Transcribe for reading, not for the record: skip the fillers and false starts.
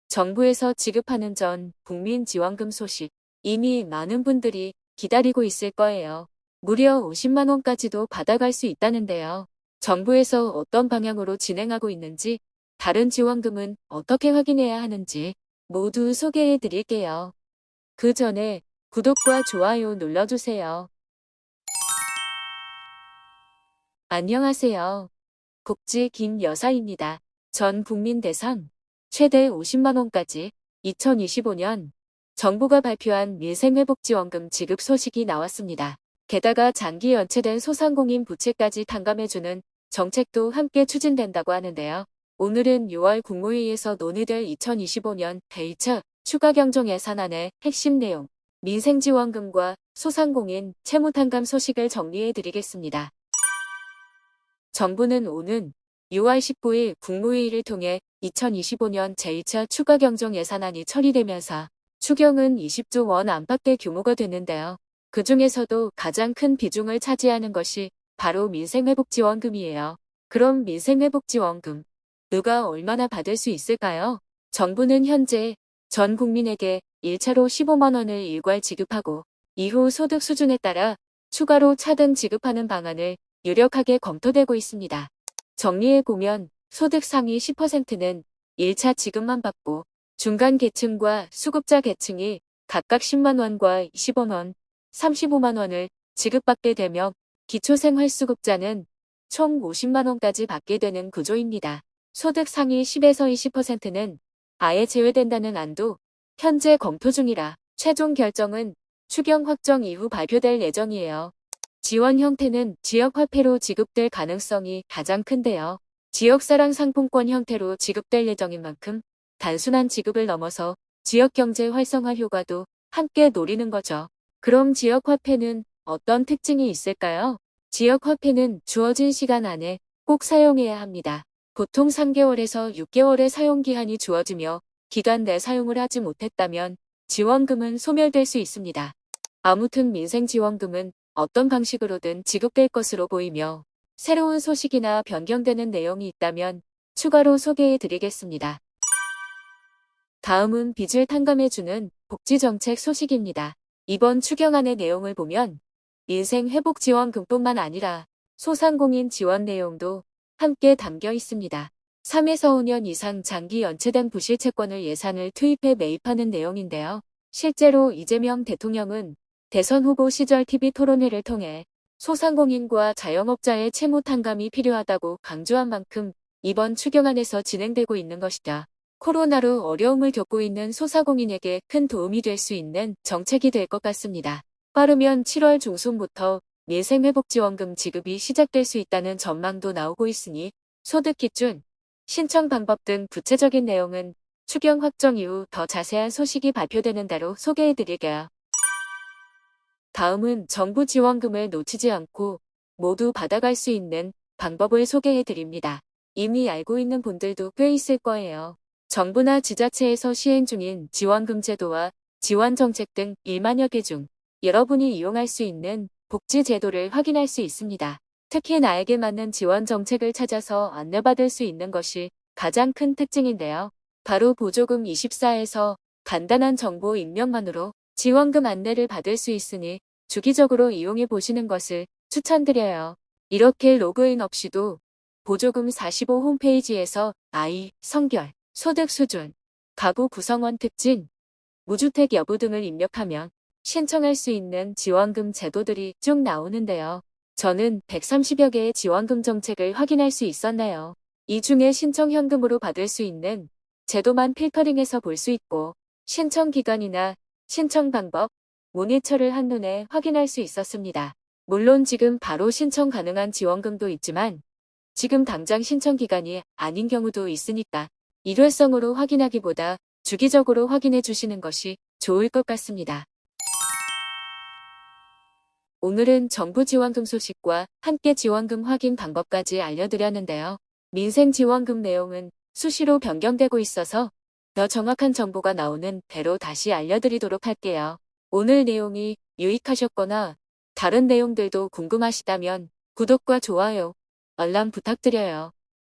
정부에서 지급하는 전 국민 지원금 소식 이미 많은 분들이 기다리고 있을 거예요. 무려 50만 원까지도 받아갈 수 있다는데요. 정부에서 어떤 방향으로 진행하고 있는지, 다른 지원금은 어떻게 확인해야 하는지 모두 소개해 드릴게요. 그 전에 구독과 좋아요 눌러주세요. 안녕하세요. 복지 김 여사입니다. 전 국민 대상 최대 50만 원까지 2025년 정부가 발표한 민생회복지원금 지급 소식이 나왔습니다. 게다가 장기 연체된 소상공인 부채까지 탕감해주는 정책도 함께 추진된다고 하는데요. 오늘은 6월 국무회의에서 논의될 2025년 제2차 추가경정예산안의 핵심 내용, 민생지원금과 소상공인 채무탕감 소식을 정리해 드리겠습니다. 정부는 오는 6월 19일 국무회의를 통해 2025년 제2차 추가경정 예산안이 처리되면서 추경은 20조 원 안팎의 규모가 되는데요. 그 중에서도 가장 큰 비중을 차지하는 것이 바로 민생회복지원금이에요. 그럼 민생회복지원금, 누가 얼마나 받을 수 있을까요? 정부는 현재 전 국민에게 1차로 15만 원을 일괄 지급하고 이후 소득 수준에 따라 추가로 차등 지급하는 방안을 유력하게 검토되고 있습니다. 정리해보면 소득 상위 10%는 1차 지급만 받고 중간 계층과 수급자 계층이 각각 10만 원과 20원 원, 35만 원을 지급받게 되며 기초생활수급자는 총 50만 원까지 받게 되는 구조입니다. 소득 상위 10에서 20%는 아예 제외된다는 안도 현재 검토 중이라 최종 결정은 추경 확정 이후 발표될 예정이에요. 지원 형태는 지역화폐로 지급될 가능성이 가장 큰데요. 지역사랑 상품권 형태로 지급될 예정인 만큼 단순한 지급을 넘어서 지역경제 활성화 효과도 함께 노리는 거죠. 그럼 지역화폐는 어떤 특징이 있을까요? 지역화폐는 주어진 시간 안에 꼭 사용해야 합니다. 보통 3개월에서 6개월의 사용기한이 주어지며 기간 내 사용을 하지 못했다면 지원금은 소멸될 수 있습니다. 아무튼 민생지원금은 어떤 방식으로든 지급될 것으로 보이며 새로운 소식이나 변경되는 내용이 있다면 추가로 소개해 드리겠습니다. 다음은 빚을 탕감해주는 복지정책 소식입니다. 이번 추경안의 내용을 보면 민생회복지원금뿐만 아니라 소상공인 지원 내용도 함께 담겨 있습니다. 3에서 5년 이상 장기 연체된 부실채권을 예산을 투입해 매입하는 내용인데요. 실제로 이재명 대통령은 대선 후보 시절 TV 토론회를 통해 소상공인과 자영업자의 채무 탕감이 필요하다고 강조한 만큼 이번 추경안에서 진행되고 있는 것이다. 코로나로 어려움을 겪고 있는 소상공인에게 큰 도움이 될 수 있는 정책이 될 것 같습니다. 빠르면 7월 중순부터 민생회복지원금 지급이 시작될 수 있다는 전망도 나오고 있으니 소득 기준, 신청 방법 등 구체적인 내용은 추경 확정 이후 더 자세한 소식이 발표되는 대로 소개해 드릴게요. 다음은 정부 지원금을 놓치지 않고 모두 받아갈 수 있는 방법을 소개해 드립니다. 이미 알고 있는 분들도 꽤 있을 거예요. 정부나 지자체에서 시행 중인 지원금 제도와 지원 정책 등 1만여 개 중 여러분이 이용할 수 있는 복지 제도를 확인할 수 있습니다. 특히 나에게 맞는 지원 정책을 찾아서 안내받을 수 있는 것이 가장 큰 특징인데요. 바로 보조금 24에서 간단한 정보 입력만으로 지원금 안내를 받을 수 있으니 주기적으로 이용해 보시는 것을 추천드려요. 이렇게 로그인 없이도 보조금 45 홈페이지에서 나이, 성별, 소득 수준, 가구 구성원 특징, 무주택 여부 등을 입력하면 신청할 수 있는 지원금 제도들이 쭉 나오는데요. 저는 130여 개의 지원금 정책을 확인할 수 있었네요. 이 중에 신청 현금으로 받을 수 있는 제도만 필터링해서 볼 수 있고 신청 기간이나 신청 방법, 모니터를 한눈에 확인할 수 있었습니다. 물론 지금 바로 신청 가능한 지원금도 있지만 지금 당장 신청 기간이 아닌 경우도 있으니까 일회성으로 확인하기보다 주기적으로 확인해 주시는 것이 좋을 것 같습니다. 오늘은 정부 지원금 소식과 함께 지원금 확인 방법까지 알려드렸는데요. 민생지원금 내용은 수시로 변경되고 있어서 더 정확한 정보가 나오는 대로 다시 알려드리도록 할게요. 오늘 내용이 유익하셨거나 다른 내용들도 궁금하시다면 구독과 좋아요, 알람 부탁드려요.